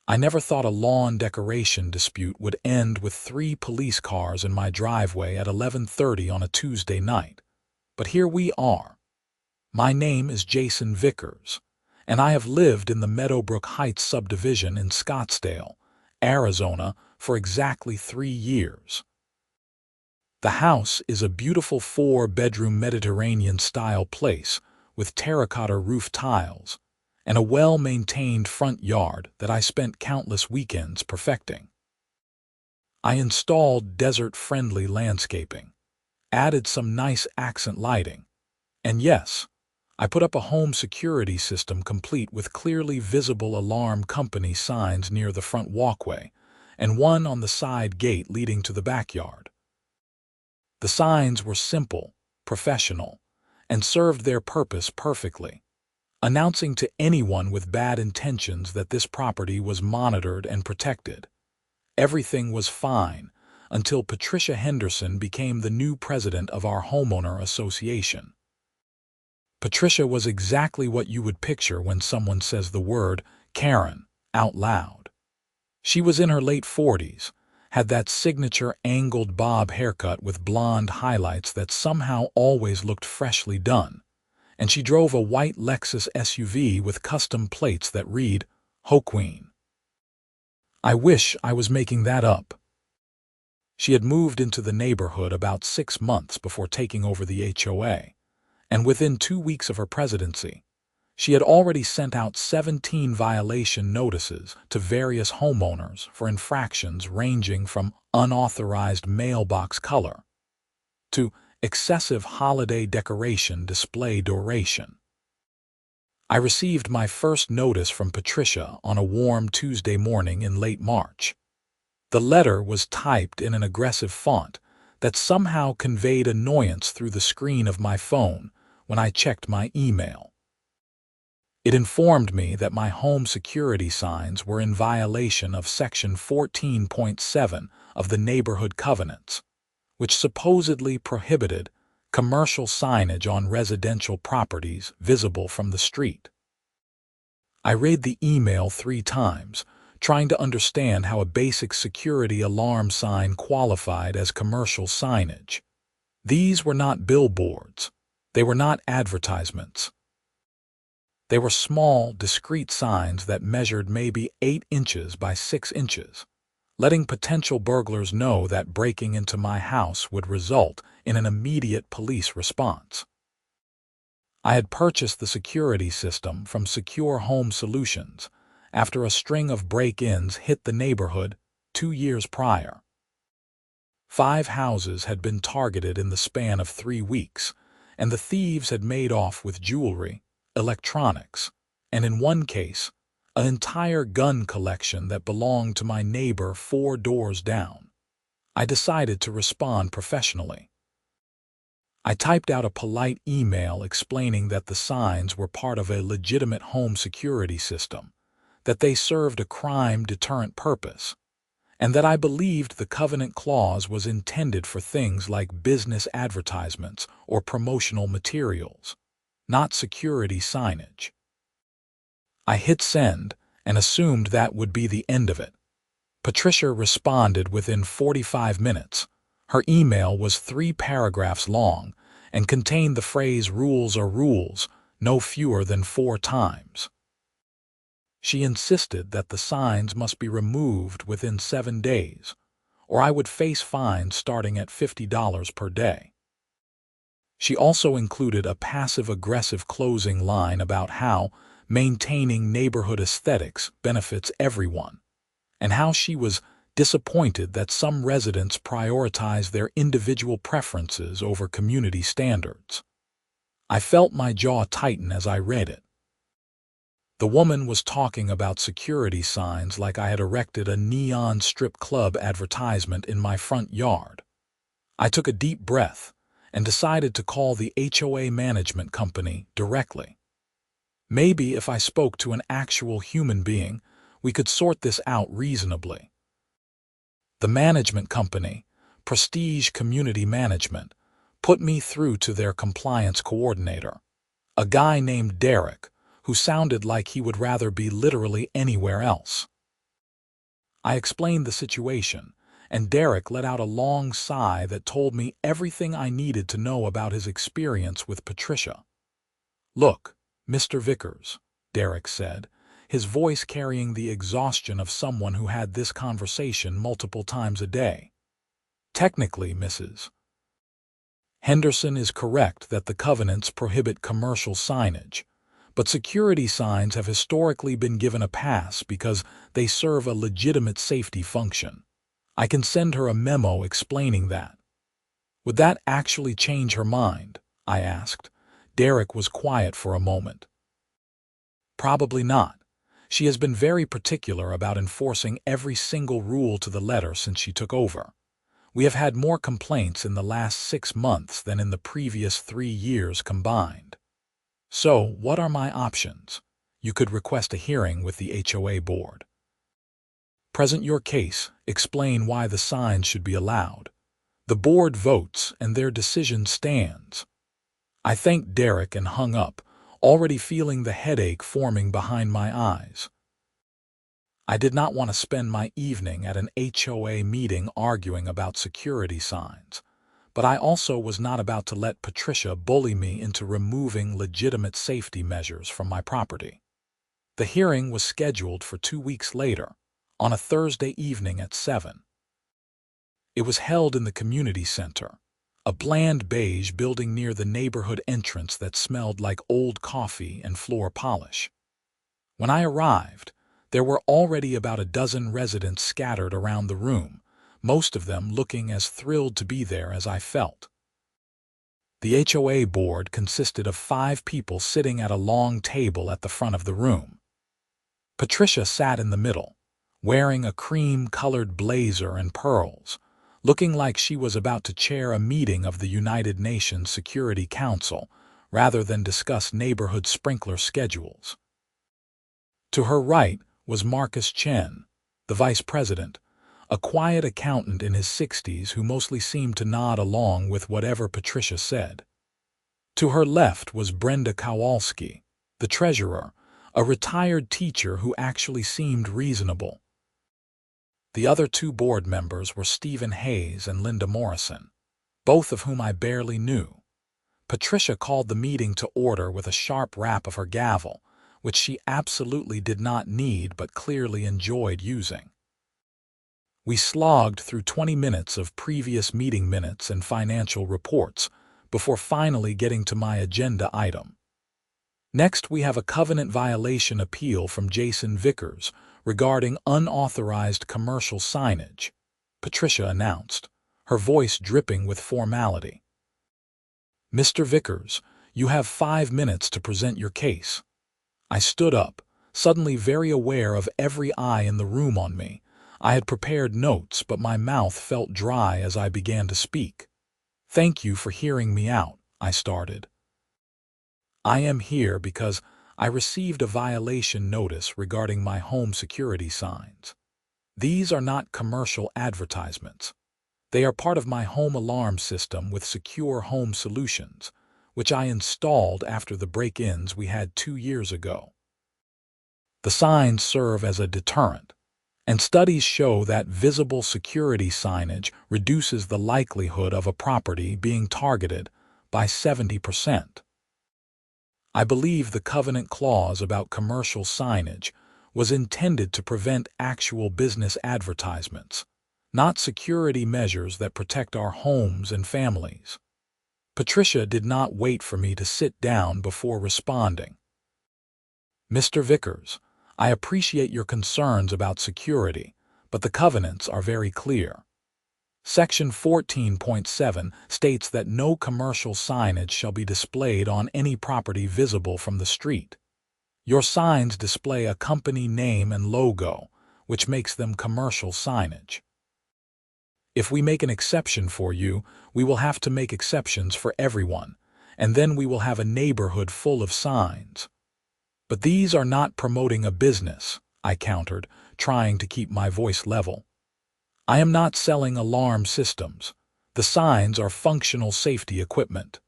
I never thought a lawn decoration dispute would end with 3 police cars in my driveway at 11:30 on a Tuesday night. But here we are. My name is Jason Vickers, and I have lived in the Meadowbrook Heights subdivision in Scottsdale, Arizona, for exactly 3 years. The house is a beautiful 4-bedroom Mediterranean-style place with terracotta roof tiles and a well-maintained front yard that I spent countless weekends perfecting. I installed desert-friendly landscaping, added some nice accent lighting, and yes, I put up a home security system complete with clearly visible alarm company signs near the front walkway and one on the side gate leading to the backyard. The signs were simple, professional, and served their purpose perfectly, announcing to anyone with bad intentions that this property was monitored and protected. Everything was fine until Patricia Henderson became the new president of our homeowner association. Patricia was exactly what you would picture when someone says the word Karen out loud. She was in her late 40s, had that signature angled bob haircut with blonde highlights that somehow always looked freshly done, and she drove a white Lexus SUV with custom plates that read, "Ho Queen." I wish I was making that up. She had moved into the neighborhood about 6 months before taking over the HOA, and within 2 weeks of her presidency, she had already sent out 17 violation notices to various homeowners for infractions ranging from unauthorized mailbox color to excessive holiday decoration display duration. I received my first notice from Patricia on a warm Tuesday morning in late March. The letter was typed in an aggressive font that somehow conveyed annoyance through the screen of my phone when I checked my email. It informed me that my home security signs were in violation of Section 14.7 of the Neighborhood Covenants, which supposedly prohibited commercial signage on residential properties visible from the street. I read the email 3 times, trying to understand how a basic security alarm sign qualified as commercial signage. These were not billboards. They were not advertisements. They were small, discreet signs that measured maybe 8 inches by 6 inches, letting potential burglars know that breaking into my house would result in an immediate police response. I had purchased the security system from Secure Home Solutions after a string of break-ins hit the neighborhood 2 years prior. 5 houses had been targeted in the span of 3 weeks, and the thieves had made off with jewelry, electronics, and in one case, an entire gun collection that belonged to my neighbor 4 doors down. I decided to respond professionally. I typed out a polite email explaining that the signs were part of a legitimate home security system, that they served a crime deterrent purpose, and that I believed the covenant clause was intended for things like business advertisements or promotional materials, not security signage. I hit send and assumed that would be the end of it. Patricia responded within 45 minutes. Her email was 3 paragraphs long and contained the phrase "rules are rules" no fewer than 4 times. She insisted that the signs must be removed within 7 days, or I would face fines starting at $50 per day. She also included a passive-aggressive closing line about how maintaining neighborhood aesthetics benefits everyone, and how she was disappointed that some residents prioritize their individual preferences over community standards. I felt my jaw tighten as I read it. The woman was talking about security signs like I had erected a neon strip club advertisement in my front yard. I took a deep breath and decided to call the HOA management company directly. Maybe if I spoke to an actual human being, we could sort this out reasonably. The management company, Prestige Community Management, put me through to their compliance coordinator, a guy named Derek, who sounded like he would rather be literally anywhere else. I explained the situation, and Derek let out a long sigh that told me everything I needed to know about his experience with Patricia. "Look, Mr. Vickers," Derek said, his voice carrying the exhaustion of someone who had this conversation multiple times a day. "Technically, Mrs. Henderson is correct that the covenants prohibit commercial signage, but security signs have historically been given a pass because they serve a legitimate safety function. I can send her a memo explaining that." "Would that actually change her mind?" I asked. Derek was quiet for a moment. "Probably not. She has been very particular about enforcing every single rule to the letter since she took over. We have had more complaints in the last 6 months than in the previous 3 years combined. So, what are my options? You could request a hearing with the HOA board. Present your case, explain why the signs should be allowed. The board votes and their decision stands." I thanked Derek and hung up, already feeling the headache forming behind my eyes. I did not want to spend my evening at an HOA meeting arguing about security signs, but I also was not about to let Patricia bully me into removing legitimate safety measures from my property. The hearing was scheduled for 2 weeks later, on a Thursday evening at 7. It was held in the community center, a bland beige building near the neighborhood entrance that smelled like old coffee and floor polish. When I arrived, there were already about a dozen residents scattered around the room, most of them looking as thrilled to be there as I felt. The HOA board consisted of 5 people sitting at a long table at the front of the room. Patricia sat in the middle, wearing a cream-colored blazer and pearls, looking like she was about to chair a meeting of the United Nations Security Council rather than discuss neighborhood sprinkler schedules. To her right was Marcus Chen, the vice president, a quiet accountant in his 60s who mostly seemed to nod along with whatever Patricia said. To her left was Brenda Kowalski, the treasurer, a retired teacher who actually seemed reasonable. The other 2 board members were Stephen Hayes and Linda Morrison, both of whom I barely knew. Patricia called the meeting to order with a sharp rap of her gavel, which she absolutely did not need but clearly enjoyed using. We slogged through 20 minutes of previous meeting minutes and financial reports before finally getting to my agenda item. Next, we have a covenant violation appeal from Jason Vickers regarding unauthorized commercial signage, Patricia announced, her voice dripping with formality. "Mr. Vickers, you have 5 minutes to present your case." I stood up, suddenly very aware of every eye in the room on me. I had prepared notes, but my mouth felt dry as I began to speak. "Thank you for hearing me out," I started. "I am here because I received a violation notice regarding my home security signs. These are not commercial advertisements. They are part of my home alarm system with Secure Home Solutions, which I installed after the break-ins we had 2 years ago. The signs serve as a deterrent, and studies show that visible security signage reduces the likelihood of a property being targeted by 70%. I believe the covenant clause about commercial signage was intended to prevent actual business advertisements, not security measures that protect our homes and families." Patricia did not wait for me to sit down before responding. "Mr. Vickers, I appreciate your concerns about security, but the covenants are very clear. Section 14.7 states that no commercial signage shall be displayed on any property visible from the street. Your signs display a company name and logo, which makes them commercial signage. If we make an exception for you, we will have to make exceptions for everyone, and then we will have a neighborhood full of signs." "But these are not promoting a business," I countered, trying to keep my voice level. "I am not selling alarm systems. The signs are functional safety equipment."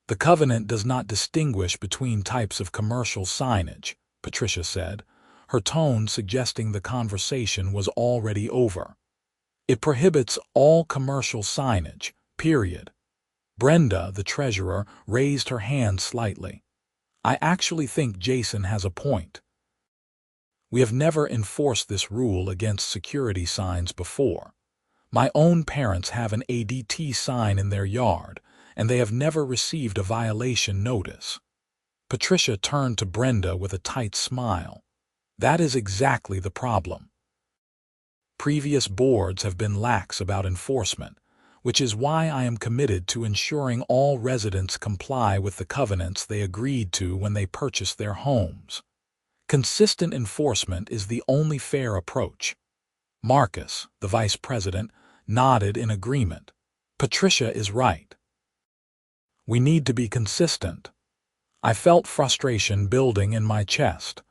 "The covenant does not distinguish between types of commercial signage," Patricia said, her tone suggesting the conversation was already over. "It prohibits all commercial signage, period." Brenda, the treasurer, raised her hand slightly. "I actually think Jason has a point. We have never enforced this rule against security signs before. My own parents have an ADT sign in their yard, and they have never received a violation notice." Patricia turned to Brenda with a tight smile. "That is exactly the problem. Previous boards have been lax about enforcement, which is why I am committed to ensuring all residents comply with the covenants they agreed to when they purchased their homes. Consistent enforcement is the only fair approach." Marcus, the vice president, nodded in agreement. "Patricia is right. We need to be consistent." I felt frustration building in my chest.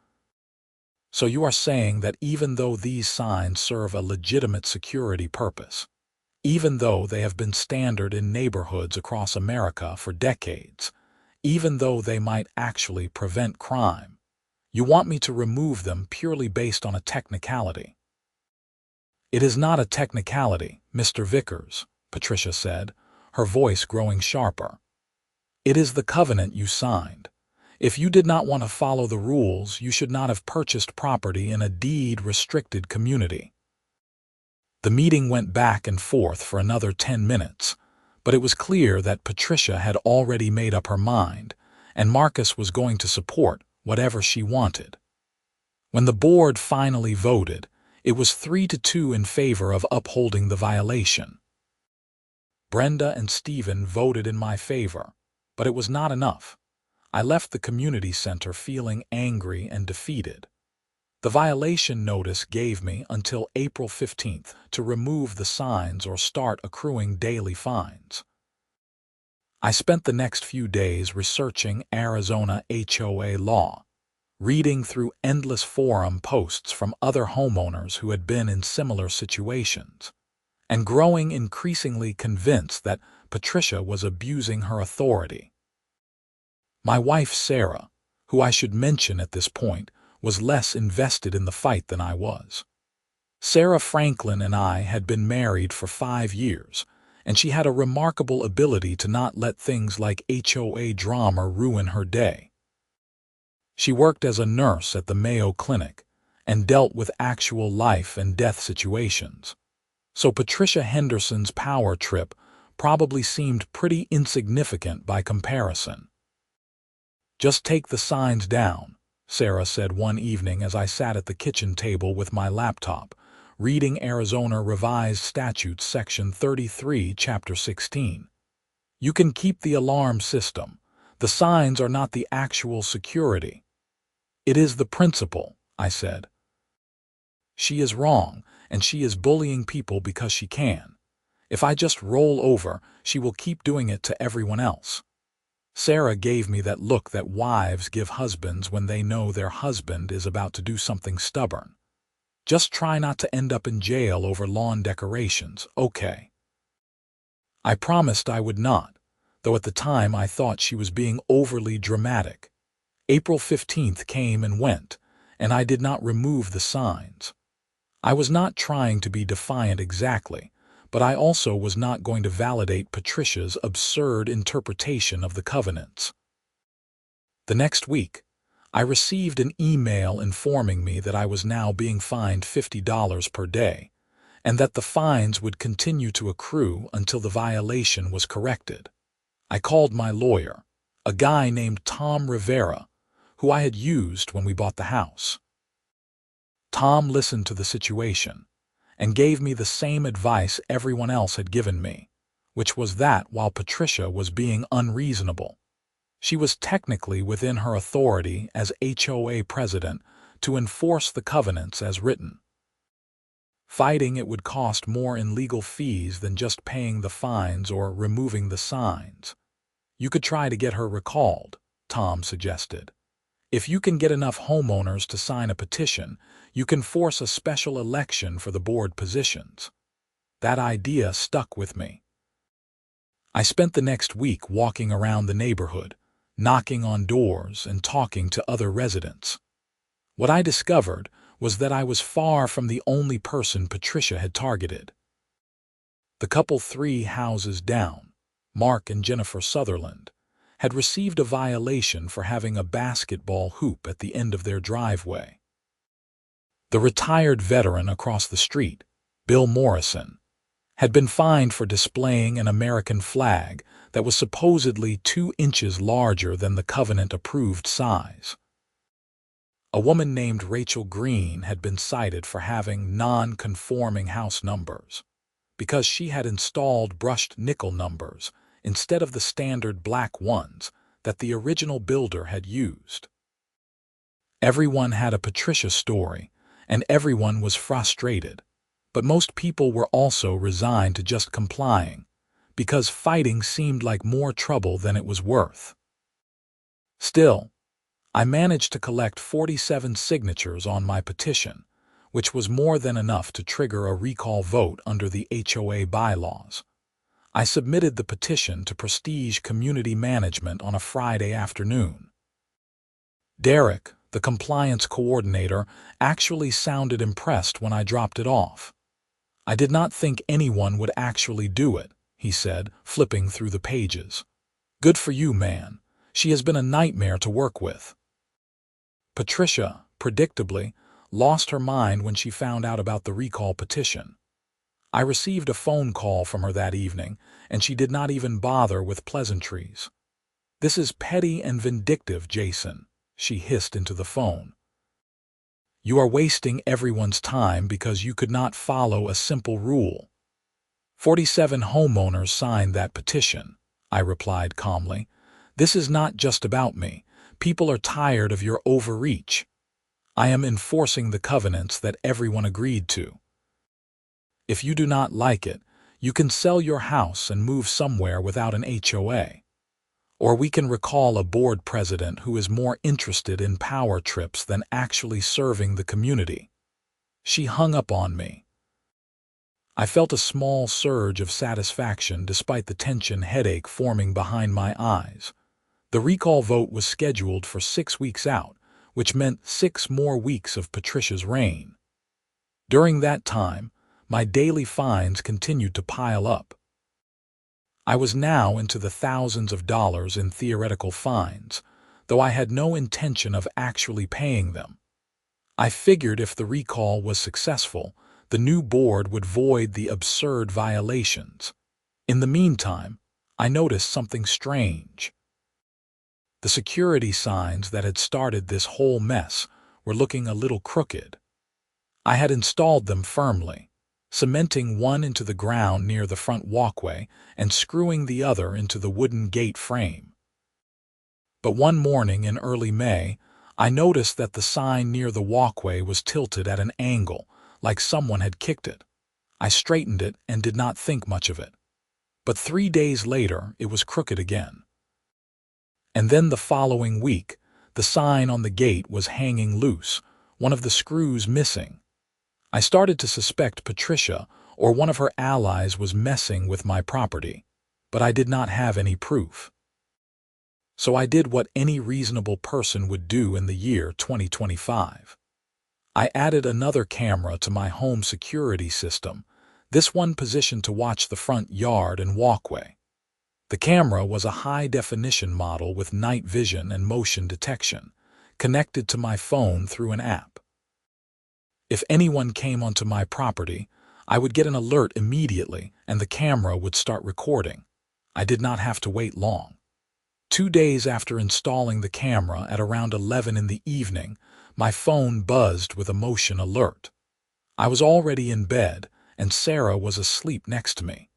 "So you are saying that even though these signs serve a legitimate security purpose, even though they have been standard in neighborhoods across America for decades, even though they might actually prevent crime, you want me to remove them purely based on a technicality?" "It is not a technicality, Mr. Vickers," Patricia said, her voice growing sharper. "It is the covenant you signed. If you did not want to follow the rules, you should not have purchased property in a deed-restricted community." The meeting went back and forth for another 10 minutes, but it was clear that Patricia had already made up her mind, and Marcus was going to support whatever she wanted. When the board finally voted, it was 3-2 in favor of upholding the violation. Brenda and Stephen voted in my favor, but it was not enough. I left the community center feeling angry and defeated. The violation notice gave me until April 15th to remove the signs or start accruing daily fines. I spent the next few days researching Arizona HOA law, reading through endless forum posts from other homeowners who had been in similar situations, and growing increasingly convinced that Patricia was abusing her authority. My wife, Sarah, who I should mention at this point, was less invested in the fight than I was. Sarah Franklin and I had been married for 5 years, and she had a remarkable ability to not let things like HOA drama ruin her day. She worked as a nurse at the Mayo Clinic and dealt with actual life and death situations. So Patricia Henderson's power trip probably seemed pretty insignificant by comparison. "Just take the signs down," Sarah said one evening as I sat at the kitchen table with my laptop, reading Arizona Revised Statutes Section 33, Chapter 16. "You can keep the alarm system. The signs are not the actual security." "It is the principle," I said. "She is wrong, and she is bullying people because she can. If I just roll over, she will keep doing it to everyone else." Sarah gave me that look that wives give husbands when they know their husband is about to do something stubborn. "Just try not to end up in jail over lawn decorations, okay?" I promised I would not, though at the time I thought she was being overly dramatic. April 15th came and went, and I did not remove the signs. I was not trying to be defiant exactly, but I also was not going to validate Patricia's absurd interpretation of the covenants. The next week, I received an email informing me that I was now being fined $50 per day, and that the fines would continue to accrue until the violation was corrected. I called my lawyer, a guy named Tom Rivera, who I had used when we bought the house. Tom listened to the situation and gave me the same advice everyone else had given me, which was that while Patricia was being unreasonable, she was technically within her authority as HOA president to enforce the covenants as written. Fighting it would cost more in legal fees than just paying the fines or removing the signs. "You could try to get her recalled," Tom suggested. "If you can get enough homeowners to sign a petition, you can force a special election for the board positions." That idea stuck with me. I spent the next week walking around the neighborhood, knocking on doors and talking to other residents. What I discovered was that I was far from the only person Patricia had targeted. The couple 3 houses down, Mark and Jennifer Sutherland, had received a violation for having a basketball hoop at the end of their driveway. The retired veteran across the street, Bill Morrison, had been fined for displaying an American flag that was supposedly 2 inches larger than the covenant-approved size. A woman named Rachel Green had been cited for having non-conforming house numbers because she had installed brushed nickel numbers instead of the standard black ones that the original builder had used. Everyone had a Patricia story, and everyone was frustrated, but most people were also resigned to just complying, because fighting seemed like more trouble than it was worth. Still, I managed to collect 47 signatures on my petition, which was more than enough to trigger a recall vote under the HOA bylaws. I submitted the petition to Prestige Community Management on a Friday afternoon. Derek, the compliance coordinator, actually sounded impressed when I dropped it off. "I did not think anyone would actually do it," he said, flipping through the pages. "Good for you, man. She has been a nightmare to work with." Patricia, predictably, lost her mind when she found out about the recall petition. I received a phone call from her that evening, and she did not even bother with pleasantries. "This is petty and vindictive, Jason," she hissed into the phone. "You are wasting everyone's time because you could not follow a simple rule." 47 homeowners signed that petition, I replied calmly. "This is not just about me. People are tired of your overreach. I am enforcing the covenants that everyone agreed to. If you do not like it, you can sell your house and move somewhere without an HOA. Or we can recall a board president who is more interested in power trips than actually serving the community." She hung up on me. I felt a small surge of satisfaction despite the tension headache forming behind my eyes. The recall vote was scheduled for 6 weeks out, which meant 6 more weeks of Patricia's reign. During that time, my daily fines continued to pile up. I was now into the thousands of dollars in theoretical fines, though I had no intention of actually paying them. I figured if the recall was successful, the new board would void the absurd violations. In the meantime, I noticed something strange. The security signs that had started this whole mess were looking a little crooked. I had installed them firmly, cementing one into the ground near the front walkway and screwing the other into the wooden gate frame. But one morning in early May, I noticed that the sign near the walkway was tilted at an angle, like someone had kicked it. I straightened it and did not think much of it. But 3 days later, it was crooked again. And then the following week, the sign on the gate was hanging loose, one of the screws missing. I started to suspect Patricia or one of her allies was messing with my property, but I did not have any proof. So I did what any reasonable person would do in the year 2025. I added another camera to my home security system, this one positioned to watch the front yard and walkway. The camera was a high-definition model with night vision and motion detection, connected to my phone through an app. If anyone came onto my property, I would get an alert immediately and the camera would start recording. I did not have to wait long. 2 days after installing the camera at around 11 in the evening, my phone buzzed with a motion alert. I was already in bed, and Sarah was asleep next to me.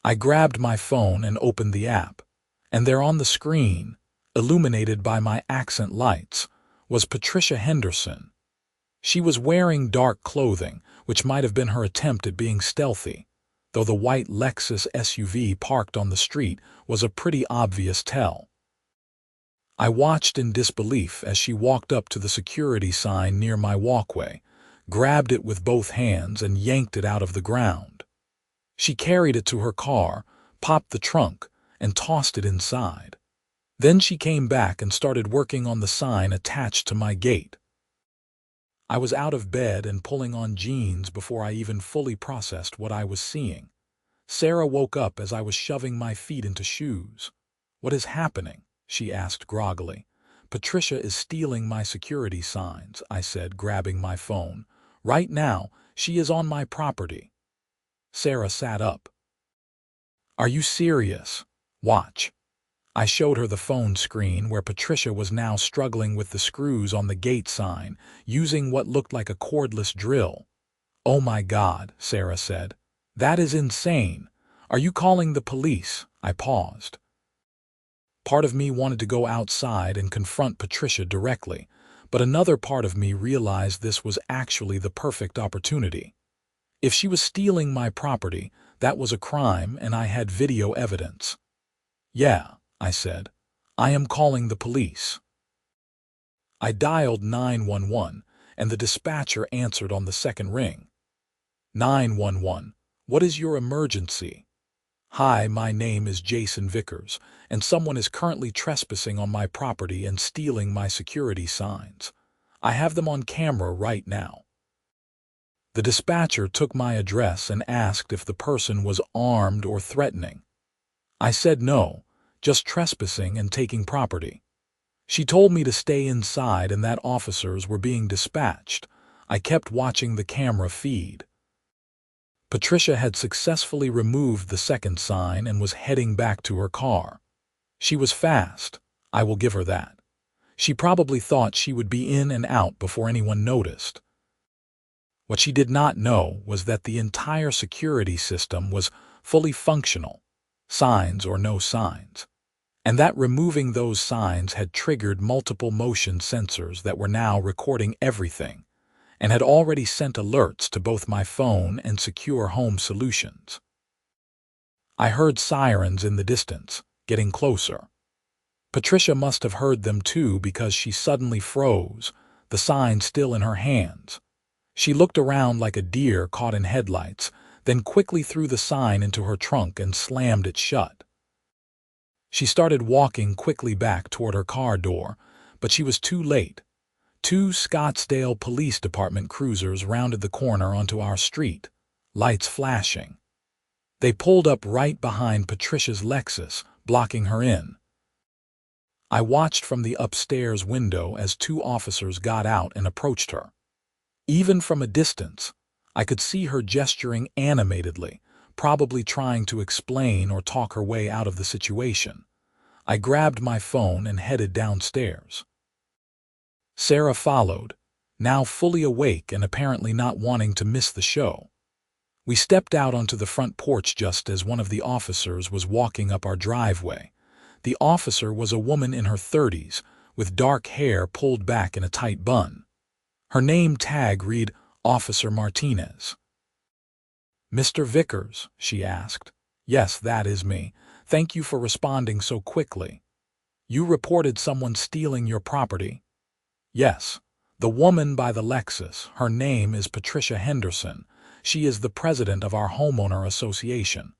I grabbed my phone and opened the app, and there on the screen, illuminated by my accent lights, was Patricia Henderson. She was wearing dark clothing, which might have been her attempt at being stealthy, though the white Lexus SUV parked on the street was a pretty obvious tell. I watched in disbelief as she walked up to the security sign near my walkway, grabbed it with both hands and yanked it out of the ground. She carried it to her car, popped the trunk, and tossed it inside. Then she came back and started working on the sign attached to my gate. I was out of bed and pulling on jeans before I even fully processed what I was seeing. Sarah woke up as I was shoving my feet into shoes. "What is happening?" she asked groggily. "Patricia is stealing my security signs," I said, grabbing my phone. "Right now, she is on my property." Sarah sat up. "Are you serious? Watch." I showed her the phone screen where Patricia was now struggling with the screws on the gate sign, using what looked like a cordless drill. "Oh my God," Sarah said. "That is insane. Are you calling the police?" I paused. Part of me wanted to go outside and confront Patricia directly, but another part of me realized this was actually the perfect opportunity. If she was stealing my property, that was a crime and I had video evidence. "Yeah," I said. "I am calling the police." I dialed 911, and the dispatcher answered on the second ring. "911, what is your emergency?" "Hi, my name is Jason Vickers, and someone is currently trespassing on my property and stealing my security signs. I have them on camera right now." The dispatcher took my address and asked if the person was armed or threatening. I said no, just trespassing and taking property. She told me to stay inside and that officers were being dispatched. I kept watching the camera feed. Patricia had successfully removed the second sign and was heading back to her car. She was fast, I will give her that. She probably thought she would be in and out before anyone noticed. What she did not know was that the entire security system was fully functional, signs or no signs, and that removing those signs had triggered multiple motion sensors that were now recording everything and had already sent alerts to both my phone and Secure Home Solutions. I heard sirens in the distance, getting closer. Patricia must have heard them too because she suddenly froze, the sign still in her hands. She looked around like a deer caught in headlights, then quickly threw the sign into her trunk and slammed it shut. She started walking quickly back toward her car door, but she was too late. 2 Scottsdale Police Department cruisers rounded the corner onto our street, lights flashing. They pulled up right behind Patricia's Lexus, blocking her in. I watched from the upstairs window as 2 officers got out and approached her. Even from a distance, I could see her gesturing animatedly, probably trying to explain or talk her way out of the situation. I grabbed my phone and headed downstairs. Sarah followed, now fully awake and apparently not wanting to miss the show. We stepped out onto the front porch just as one of the officers was walking up our driveway. The officer was a woman in her 30s, with dark hair pulled back in a tight bun. Her name tag read Officer Martinez. "Mr. Vickers?" she asked. "Yes, that is me. Thank you for responding so quickly. You reported someone stealing your property?" "Yes. The woman by the Lexus. Her name is Patricia Henderson. She is the president of our homeowner association.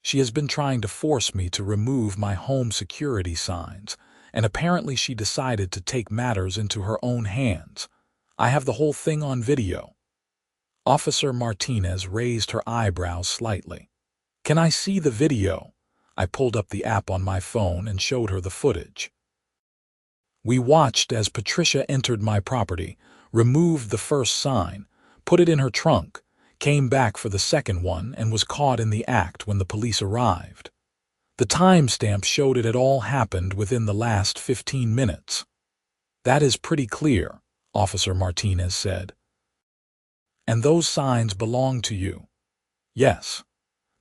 She has been trying to force me to remove my home security signs, and apparently she decided to take matters into her own hands. I have the whole thing on video." Officer Martinez raised her eyebrows slightly. "Can I see the video?" I pulled up the app on my phone and showed her the footage. We watched as Patricia entered my property, removed the first sign, put it in her trunk, came back for the second one, and was caught in the act when the police arrived. The timestamp showed it had all happened within the last 15 minutes. "That is pretty clear," Officer Martinez said. "And those signs belong to you?" "Yes.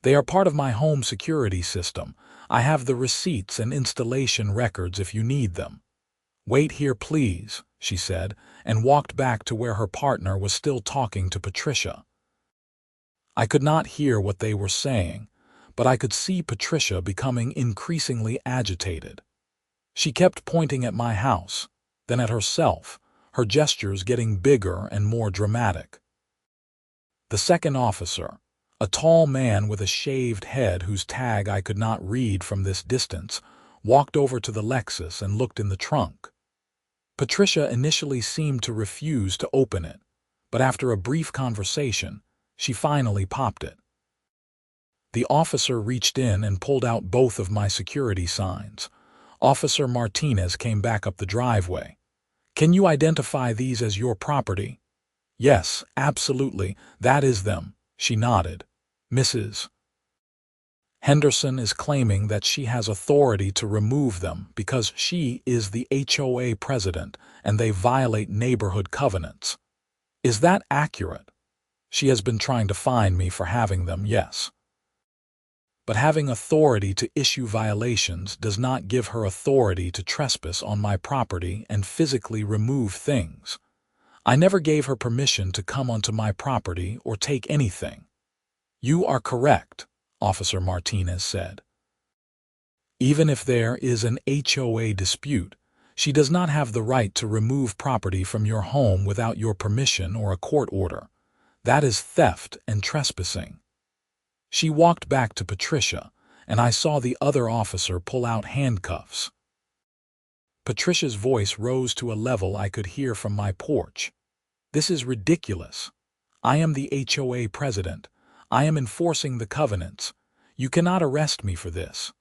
They are part of my home security system. I have the receipts and installation records if you need them." "Wait here, please," she said, and walked back to where her partner was still talking to Patricia. I could not hear what they were saying, but I could see Patricia becoming increasingly agitated. She kept pointing at my house, then at herself, her gestures getting bigger and more dramatic. The second officer, a tall man with a shaved head whose tag I could not read from this distance, walked over to the Lexus and looked in the trunk. Patricia initially seemed to refuse to open it, but after a brief conversation, she finally popped it. The officer reached in and pulled out both of my security signs. Officer Martinez came back up the driveway. "Can you identify these as your property?" "Yes, absolutely, that is them," she nodded. "Mrs. Henderson is claiming that she has authority to remove them because she is the HOA president and they violate neighborhood covenants. Is that accurate? She has been trying to fine me for having them, yes. But having authority to issue violations does not give her authority to trespass on my property and physically remove things. I never gave her permission to come onto my property or take anything." "You are correct," Officer Martinez said. "Even if there is an HOA dispute, she does not have the right to remove property from your home without your permission or a court order. That is theft and trespassing." She walked back to Patricia, and I saw the other officer pull out handcuffs. Patricia's voice rose to a level I could hear from my porch. "This is ridiculous. I am the HOA president. I am enforcing the covenants. You cannot arrest me for this."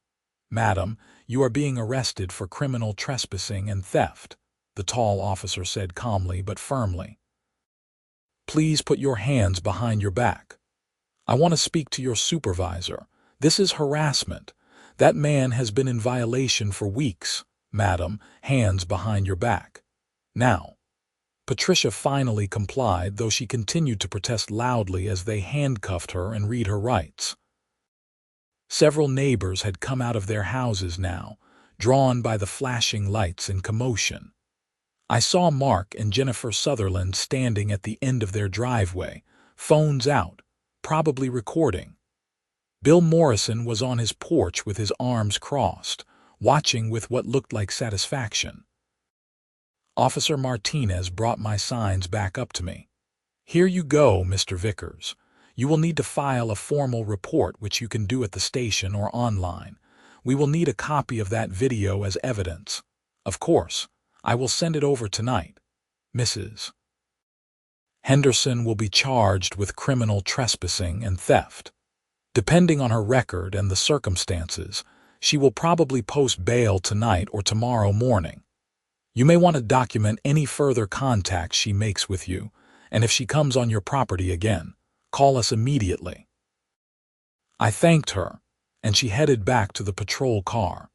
"Madam, you are being arrested for criminal trespassing and theft," the tall officer said calmly but firmly. "Please put your hands behind your back. I want to speak to your supervisor. This is harassment. That man has been in violation for weeks. Madam, hands behind your back. Now." Patricia finally complied, though she continued to protest loudly as they handcuffed her and read her rights. Several neighbors had come out of their houses now, drawn by the flashing lights and commotion. I saw Mark and Jennifer Sutherland standing at the end of their driveway, phones out, probably recording. Bill Morrison was on his porch with his arms crossed, watching with what looked like satisfaction. Officer Martinez brought my signs back up to me. "Here you go, Mr. Vickers. You will need to file a formal report, which you can do at the station or online. We will need a copy of that video as evidence. Of course, I will send it over tonight. Mrs. Henderson will be charged with criminal trespassing and theft. Depending on her record and the circumstances, she will probably post bail tonight or tomorrow morning. You may want to document any further contacts she makes with you, and if she comes on your property again, call us immediately." I thanked her, and she headed back to the patrol car.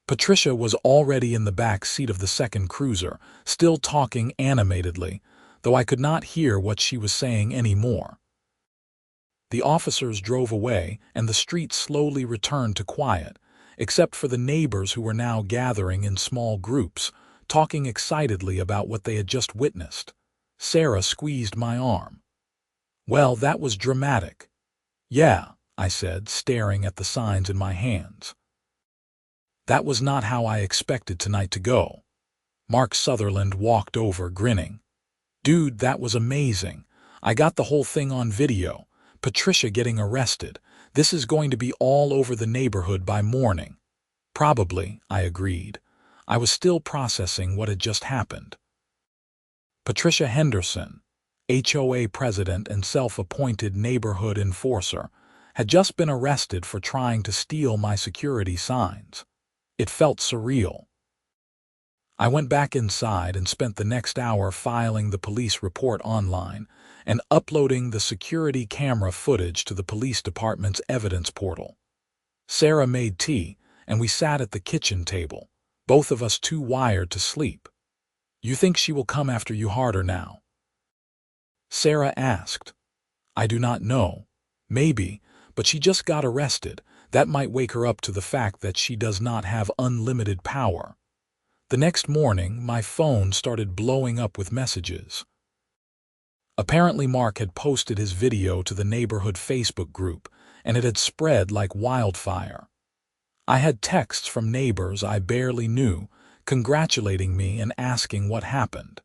Patricia was already in the back seat of the second cruiser, still talking animatedly, though I could not hear what she was saying anymore. The officers drove away, and the street slowly returned to quiet, except for the neighbors who were now gathering in small groups, talking excitedly about what they had just witnessed. Sarah squeezed my arm. "Well, that was dramatic." "Yeah," I said, staring at the signs in my hands. "That was not how I expected tonight to go." Mark Sutherland walked over, grinning. "Dude, that was amazing. I got the whole thing on video. Patricia getting arrested. This is going to be all over the neighborhood by morning." "Probably," I agreed. I was still processing what had just happened. Patricia Henderson, HOA president and self-appointed neighborhood enforcer, had just been arrested for trying to steal my security signs. It felt surreal. I went back inside and spent the next hour filing the police report online and uploading the security camera footage to the police department's evidence portal. Sarah made tea, and we sat at the kitchen table, both of us too wired to sleep. "You think she will come after you harder now?" Sarah asked. "I do not know. Maybe, but she just got arrested. That might wake her up to the fact that she does not have unlimited power." The next morning, my phone started blowing up with messages. Apparently, Mark had posted his video to the neighborhood Facebook group, and it had spread like wildfire. I had texts from neighbors I barely knew, congratulating me and asking what happened.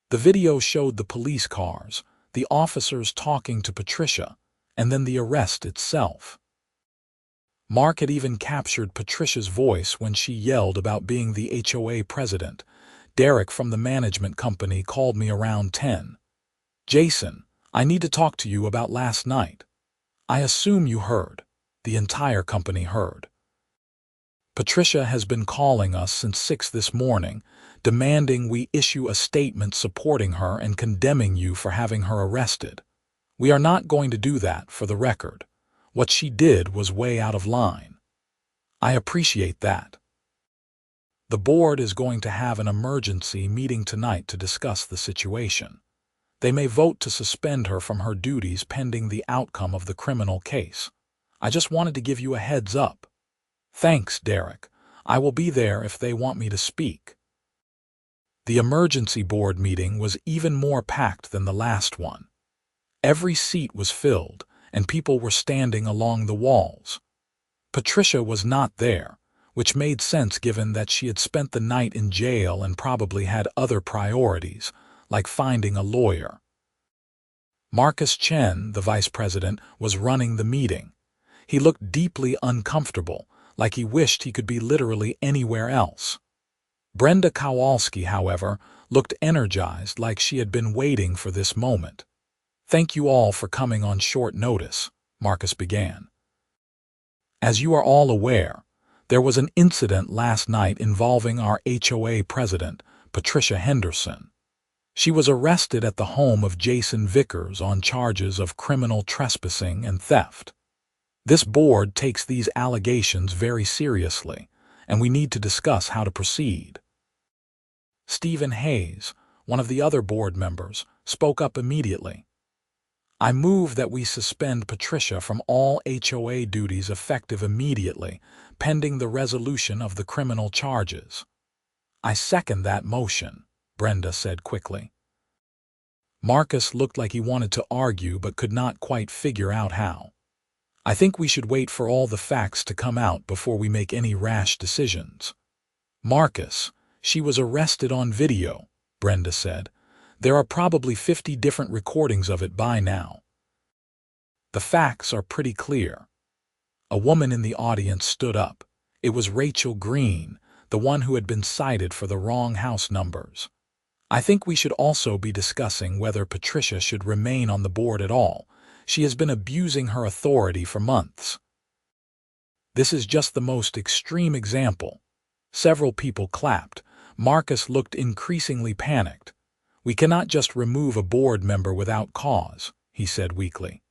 The video showed the police cars, the officers talking to Patricia, and then the arrest itself. Mark had even captured Patricia's voice when she yelled about being the HOA president, Derek from the management company called me around 10. Jason, I need to talk to you about last night. I assume you heard. The entire company heard. Patricia has been calling us since 6 this morning, demanding we issue a statement supporting her and condemning you for having her arrested. We are not going to do that, for the record. What she did was way out of line. I appreciate that. The board is going to have an emergency meeting tonight to discuss the situation. They may vote to suspend her from her duties pending the outcome of the criminal case. I just wanted to give you a heads up. Thanks, Derek. I will be there if they want me to speak. The emergency board meeting was even more packed than the last one. Every seat was filled, and people were standing along the walls. Patricia was not there, which made sense given that she had spent the night in jail and probably had other priorities, like finding a lawyer. Marcus Chen, the vice president, was running the meeting. He looked deeply uncomfortable, like he wished he could be literally anywhere else. Brenda Kowalski, however, looked energized, like she had been waiting for this moment. Thank you all for coming on short notice, Marcus began. As you are all aware, there was an incident last night involving our HOA president, Patricia Henderson. She was arrested at the home of Jason Vickers on charges of criminal trespassing and theft. This board takes these allegations very seriously, and we need to discuss how to proceed. Stephen Hayes, one of the other board members, spoke up immediately. I move that we suspend Patricia from all HOA duties effective immediately, pending the resolution of the criminal charges. I second that motion, Brenda said quickly. Marcus looked like he wanted to argue but could not quite figure out how. I think we should wait for all the facts to come out before we make any rash decisions. Marcus, she was arrested on video, Brenda said. There are probably 50 different recordings of it by now. The facts are pretty clear. A woman in the audience stood up. It was Rachel Green, the one who had been cited for the wrong house numbers. I think we should also be discussing whether Patricia should remain on the board at all. She has been abusing her authority for months. This is just the most extreme example. Several people clapped. Marcus looked increasingly panicked. We cannot just remove a board member without cause, he said weakly.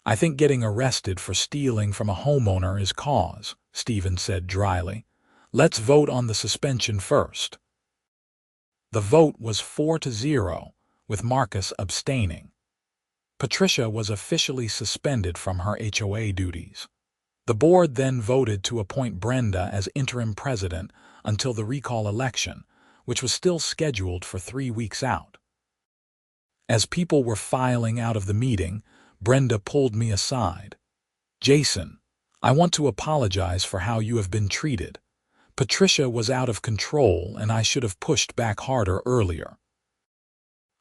I think getting arrested for stealing from a homeowner is cause, Stephen said dryly. Let's vote on the suspension first. The vote was 4-0, with Marcus abstaining. Patricia was officially suspended from her HOA duties. The board then voted to appoint Brenda as interim president until the recall election, which was still scheduled for 3 weeks out. As people were filing out of the meeting, Brenda pulled me aside. Jason, I want to apologize for how you have been treated. Patricia was out of control and I should have pushed back harder earlier.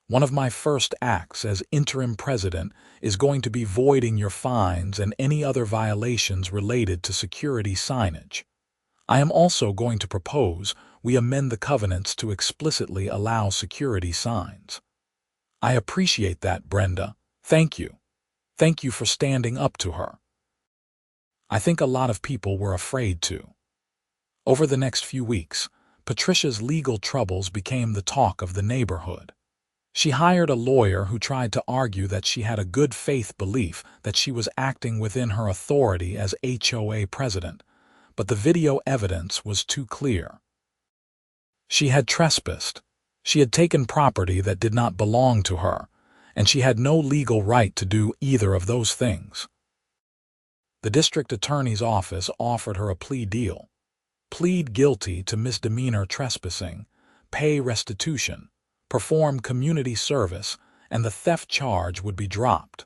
One of my first acts as interim president is going to be voiding your fines and any other violations related to security signage. I am also going to propose we amend the covenants to explicitly allow security signs. I appreciate that, Brenda. Thank you. Thank you for standing up to her. I think a lot of people were afraid to. Over the next few weeks, Patricia's legal troubles became the talk of the neighborhood. She hired a lawyer who tried to argue that she had a good faith belief that she was acting within her authority as HOA president, but the video evidence was too clear. She had trespassed. She had taken property that did not belong to her, and she had no legal right to do either of those things. The district attorney's office offered her a plea deal. Plead guilty to misdemeanor trespassing, pay restitution, perform community service, and the theft charge would be dropped.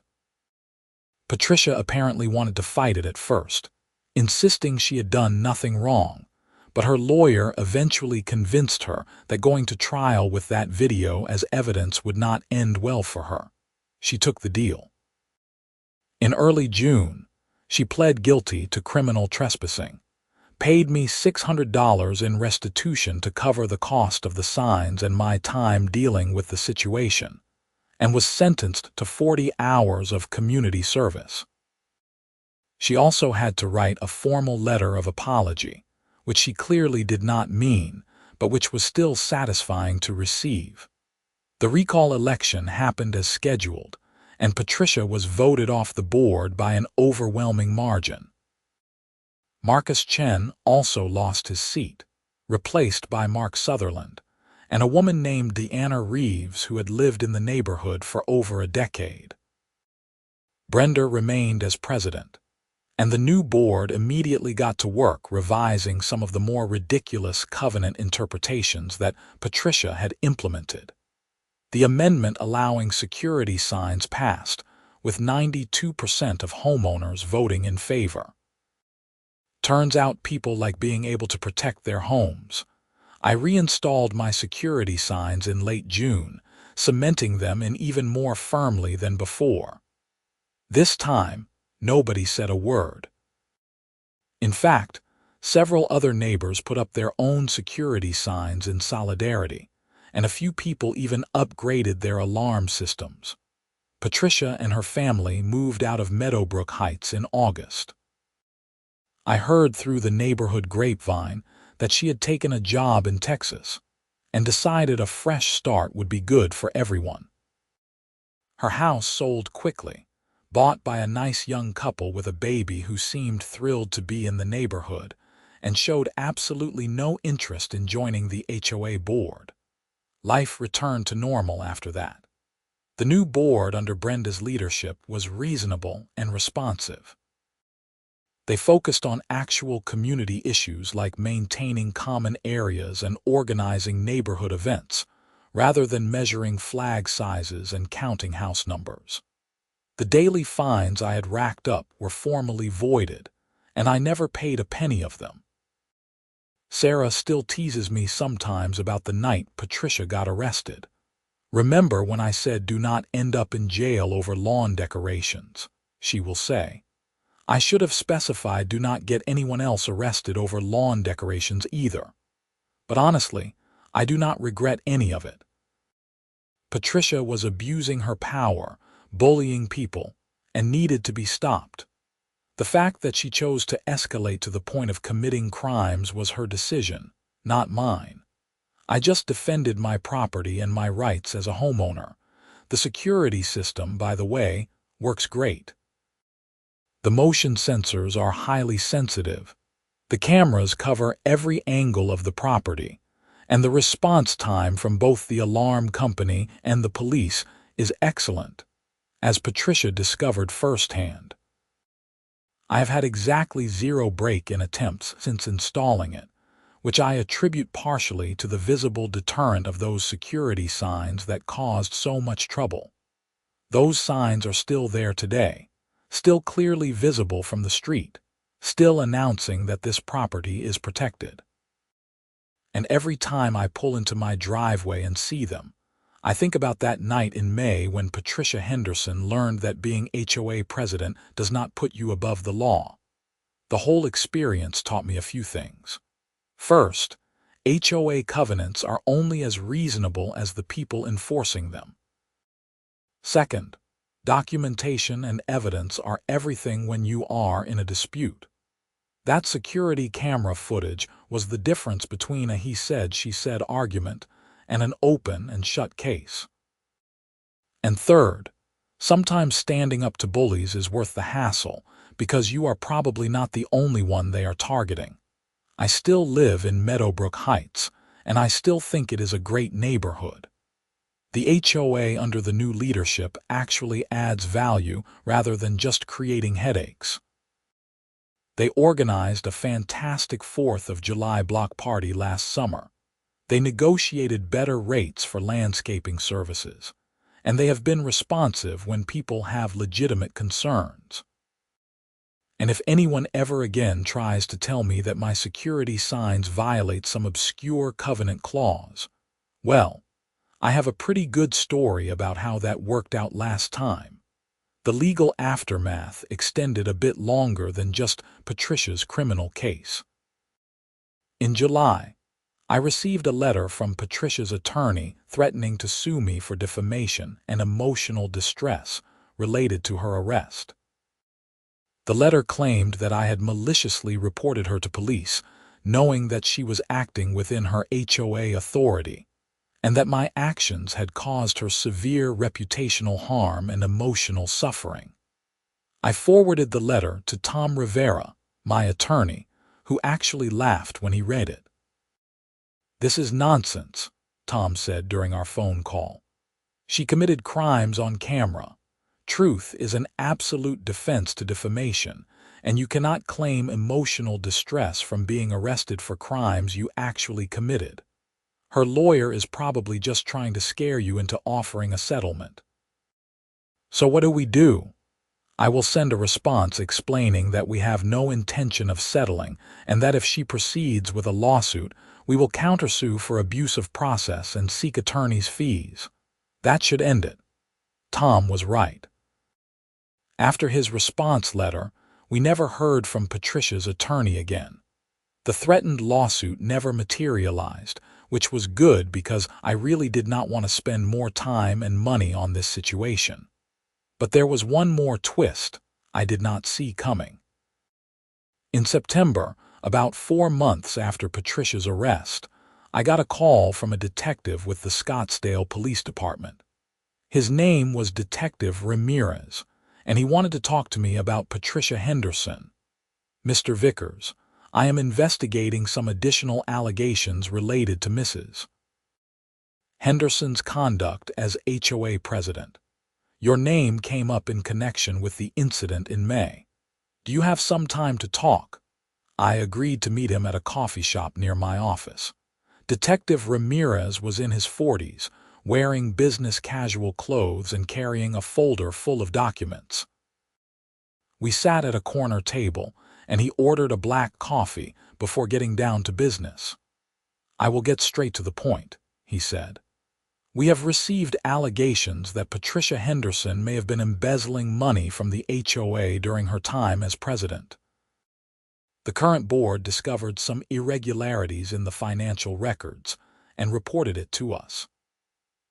Patricia apparently wanted to fight it at first, insisting she had done nothing wrong, but her lawyer eventually convinced her that going to trial with that video as evidence would not end well for her. She took the deal. In early June, she pled guilty to criminal trespassing, paid me $600 in restitution to cover the cost of the signs and my time dealing with the situation, and was sentenced to 40 hours of community service. She also had to write a formal letter of apology, which she clearly did not mean, but which was still satisfying to receive. The recall election happened as scheduled, and Patricia was voted off the board by an overwhelming margin. Marcus Chen also lost his seat, replaced by Mark Sutherland, and a woman named Deanna Reeves who had lived in the neighborhood for over a decade. Brenda remained as president, and the new board immediately got to work revising some of the more ridiculous covenant interpretations that Patricia had implemented. The amendment allowing security signs passed, with 92% of homeowners voting in favor. Turns out people like being able to protect their homes. I reinstalled my security signs in late June, cementing them in even more firmly than before. This time, nobody said a word. In fact, several other neighbors put up their own security signs in solidarity, and a few people even upgraded their alarm systems. Patricia and her family moved out of Meadowbrook Heights in August. I heard through the neighborhood grapevine that she had taken a job in Texas and decided a fresh start would be good for everyone. Her house sold quickly, bought by a nice young couple with a baby who seemed thrilled to be in the neighborhood and showed absolutely no interest in joining the HOA board. Life returned to normal after that. The new board under Brenda's leadership was reasonable and responsive. They focused on actual community issues like maintaining common areas and organizing neighborhood events, rather than measuring flag sizes and counting house numbers. The daily fines I had racked up were formally voided, and I never paid a penny of them. Sarah still teases me sometimes about the night Patricia got arrested. "Remember when I said do not end up in jail over lawn decorations?" she will say. I should have specified do not get anyone else arrested over lawn decorations either. But honestly, I do not regret any of it. Patricia was abusing her power, bullying people, and needed to be stopped. The fact that she chose to escalate to the point of committing crimes was her decision, not mine. I just defended my property and my rights as a homeowner. The security system, by the way, works great. The motion sensors are highly sensitive. The cameras cover every angle of the property, and the response time from both the alarm company and the police is excellent, as Patricia discovered firsthand. I have had exactly 0 break-in attempts since installing it, which I attribute partially to the visible deterrent of those security signs that caused so much trouble. Those signs are still there today, still clearly visible from the street, still announcing that this property is protected. And every time I pull into my driveway and see them, I think about that night in May when Patricia Henderson learned that being HOA president does not put you above the law. The whole experience taught me a few things. First, HOA covenants are only as reasonable as the people enforcing them. Second, documentation and evidence are everything when you are in a dispute. That security camera footage was the difference between a he said, she said argument and an open and shut case. And third, sometimes standing up to bullies is worth the hassle because you are probably not the only one they are targeting. I still live in Meadowbrook Heights, and I still think it is a great neighborhood. The HOA under the new leadership actually adds value rather than just creating headaches. They organized a fantastic 4th of July block party last summer. They negotiated better rates for landscaping services, and they have been responsive when people have legitimate concerns. And if anyone ever again tries to tell me that my security signs violate some obscure covenant clause, well, I have a pretty good story about how that worked out last time. The legal aftermath extended a bit longer than just Patricia's criminal case. In July, I received a letter from Patricia's attorney threatening to sue me for defamation and emotional distress related to her arrest. The letter claimed that I had maliciously reported her to police, knowing that she was acting within her HOA authority, and that my actions had caused her severe reputational harm and emotional suffering. I forwarded the letter to Tom Rivera, my attorney, who actually laughed when he read it. "This is nonsense," Tom said during our phone call. "She committed crimes on camera. Truth is an absolute defense to defamation, and you cannot claim emotional distress from being arrested for crimes you actually committed. Her lawyer is probably just trying to scare you into offering a settlement." So what do? I will send a response explaining that we have no intention of settling and that if she proceeds with a lawsuit, we will countersue for abuse of process and seek attorney's fees. That should end it. Tom was right. After his response letter, we never heard from Patricia's attorney again. The threatened lawsuit never materialized, which was good because I really did not want to spend more time and money on this situation. But there was one more twist I did not see coming. In September, about 4 months after Patricia's arrest, I got a call from a detective with the Scottsdale Police Department. His name was Detective Ramirez, and he wanted to talk to me about Patricia Henderson. "Mr. Vickers, I am investigating some additional allegations related to Mrs. Henderson's conduct as HOA president. Your name came up in connection with the incident in May. Do you have some time to talk?" I agreed to meet him at a coffee shop near my office. Detective Ramirez was in his 40s, wearing business casual clothes and carrying a folder full of documents. We sat at a corner table, and he ordered a black coffee before getting down to business. "I will get straight to the point," he said. "We have received allegations that Patricia Henderson may have been embezzling money from the HOA during her time as president. The current board discovered some irregularities in the financial records and reported it to us.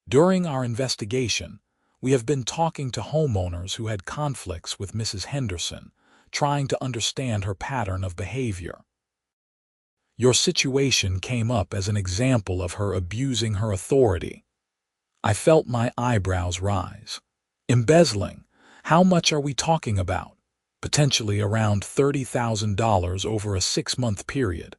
During our investigation, we have been talking to homeowners who had conflicts with Mrs. Henderson, trying to understand her pattern of behavior. Your situation came up as an example of her abusing her authority." I felt my eyebrows rise. "Embezzling? How much are we talking about?" "Potentially around $30,000 over a 6-month period.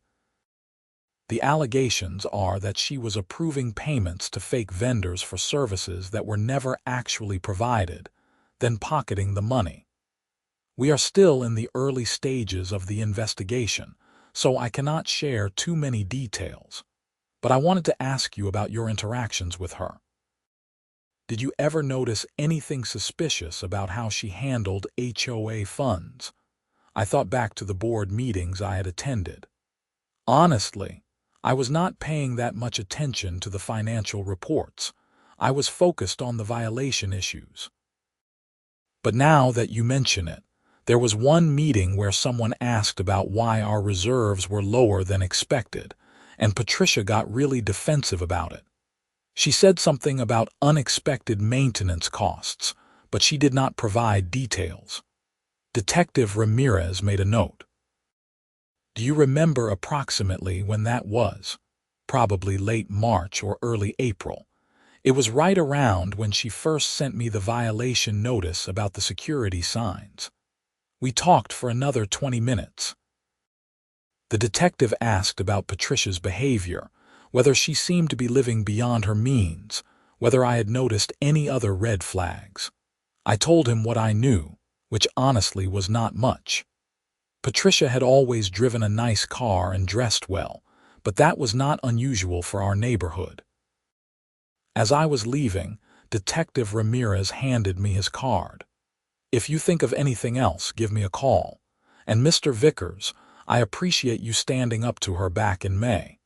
The allegations are that she was approving payments to fake vendors for services that were never actually provided, then pocketing the money. We are still in the early stages of the investigation, so I cannot share too many details, but I wanted to ask you about your interactions with her. Did you ever notice anything suspicious about how she handled HOA funds?" I thought back to the board meetings I had attended. Honestly, I was not paying that much attention to the financial reports. I was focused on the violation issues. But now that you mention it, there was one meeting where someone asked about why our reserves were lower than expected, and Patricia got really defensive about it. She said something about unexpected maintenance costs, but she did not provide details. Detective Ramirez made a note. "Do you remember approximately when that was?" "Probably late March or early April. It was right around when she first sent me the violation notice about the security signs. We talked for another 20 minutes. The detective asked about Patricia's behavior, whether she seemed to be living beyond her means, whether I had noticed any other red flags. I told him what I knew, which honestly was not much. Patricia had always driven a nice car and dressed well, but that was not unusual for our neighborhood. As I was leaving, Detective Ramirez handed me his card. "If you think of anything else, give me a call. And Mr. Vickers, I appreciate you standing up to her back in May.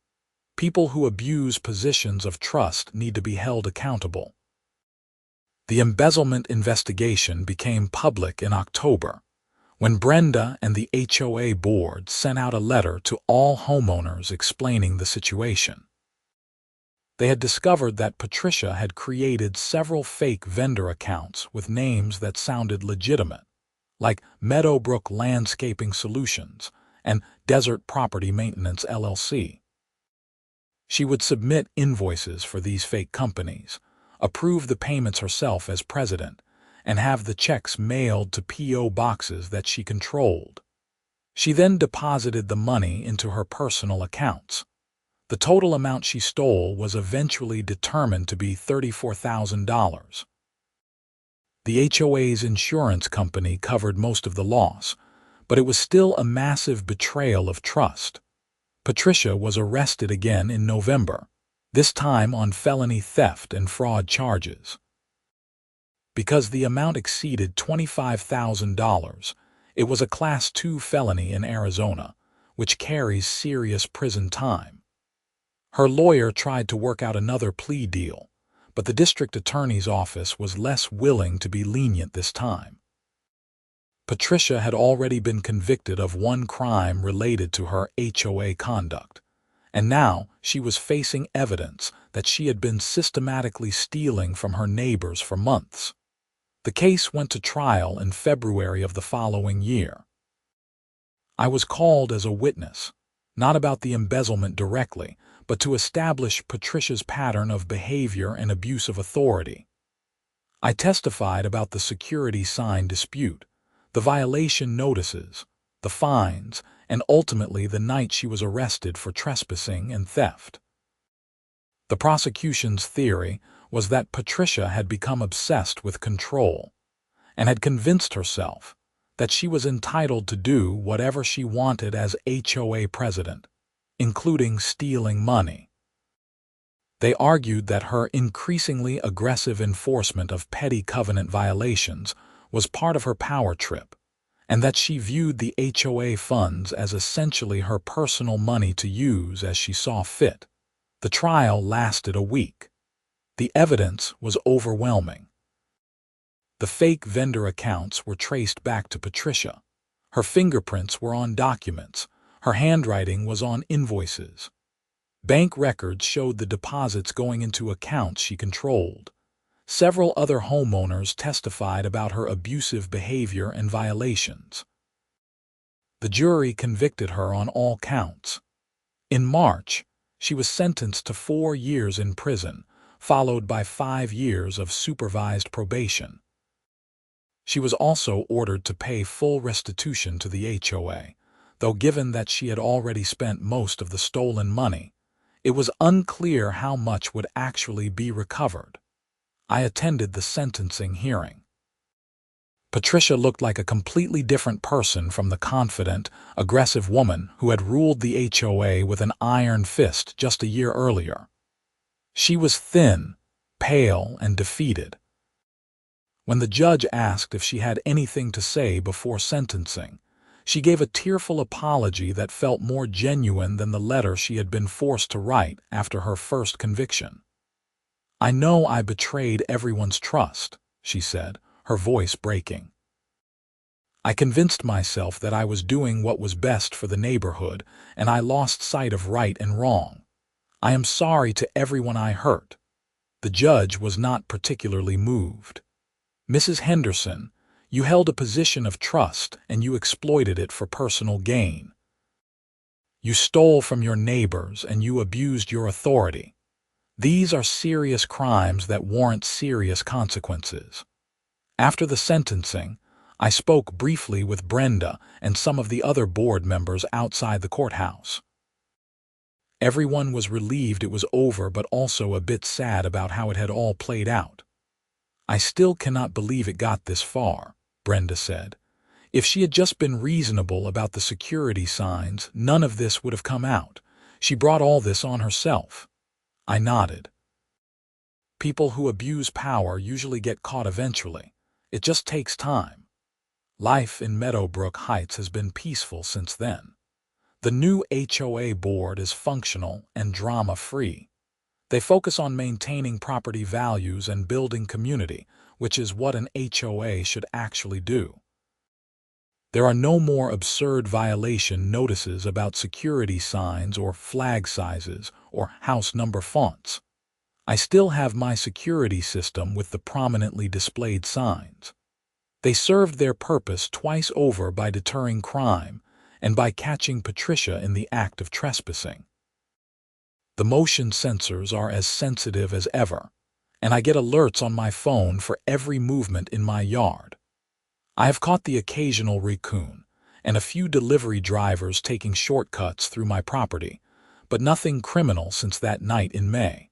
People who abuse positions of trust need to be held accountable." The embezzlement investigation became public in October. when Brenda and the HOA board sent out a letter to all homeowners explaining the situation. They had discovered that Patricia had created several fake vendor accounts with names that sounded legitimate, like Meadowbrook Landscaping Solutions and Desert Property Maintenance LLC. She would submit invoices for these fake companies, approve the payments herself as president, and have the checks mailed to P.O. boxes that she controlled. She then deposited the money into her personal accounts. The total amount she stole was eventually determined to be $34,000. The HOA's insurance company covered most of the loss, but it was still a massive betrayal of trust. Patricia was arrested again in November, this time on felony theft and fraud charges. Because the amount exceeded $25,000, it was a Class II felony in Arizona, which carries serious prison time. Her lawyer tried to work out another plea deal, but the district attorney's office was less willing to be lenient this time. Patricia had already been convicted of one crime related to her HOA conduct, and now she was facing evidence that she had been systematically stealing from her neighbors for months. The case went to trial in February of the following year. I was called as a witness, not about the embezzlement directly, but to establish Patricia's pattern of behavior and abuse of authority. I testified about the security sign dispute, the violation notices, the fines, and ultimately the night she was arrested for trespassing and theft. The prosecution's theory was that Patricia had become obsessed with control and had convinced herself that she was entitled to do whatever she wanted as HOA president, including stealing money. They argued that her increasingly aggressive enforcement of petty covenant violations was part of her power trip, and that she viewed the HOA funds as essentially her personal money to use as she saw fit. The trial lasted a week. The evidence was overwhelming. The fake vendor accounts were traced back to Patricia. Her fingerprints were on documents. Her handwriting was on invoices. Bank records showed the deposits going into accounts she controlled. Several other homeowners testified about her abusive behavior and violations. The jury convicted her on all counts. In March, she was sentenced to 4 years in prison, followed by 5 years of supervised probation. She was also ordered to pay full restitution to the HOA, though given that she had already spent most of the stolen money, it was unclear how much would actually be recovered. I attended the sentencing hearing. Patricia looked like a completely different person from the confident, aggressive woman who had ruled the HOA with an iron fist just a year earlier. She was thin, pale, and defeated. When the judge asked if she had anything to say before sentencing, she gave a tearful apology that felt more genuine than the letter she had been forced to write after her first conviction. "I know I betrayed everyone's trust," she said, her voice breaking. "I convinced myself that I was doing what was best for the neighborhood, and I lost sight of right and wrong. I am sorry to everyone I hurt." The judge was not particularly moved. "Mrs. Henderson, you held a position of trust and you exploited it for personal gain. You stole from your neighbors and you abused your authority. These are serious crimes that warrant serious consequences." After the sentencing, I spoke briefly with Brenda and some of the other board members outside the courthouse. Everyone was relieved it was over, but also a bit sad about how it had all played out. "I still cannot believe it got this far," Brenda said. "If she had just been reasonable about the security signs, none of this would have come out. She brought all this on herself." I nodded. "People who abuse power usually get caught eventually. It just takes time." Life in Meadowbrook Heights has been peaceful since then. The new HOA board is functional and drama-free. They focus on maintaining property values and building community, which is what an HOA should actually do. There are no more absurd violation notices about security signs or flag sizes or house number fonts. I still have my security system with the prominently displayed signs. They served their purpose twice over by deterring crime and by catching Patricia in the act of trespassing. The motion sensors are as sensitive as ever, and I get alerts on my phone for every movement in my yard. I have caught the occasional raccoon and a few delivery drivers taking shortcuts through my property, but nothing criminal since that night in May.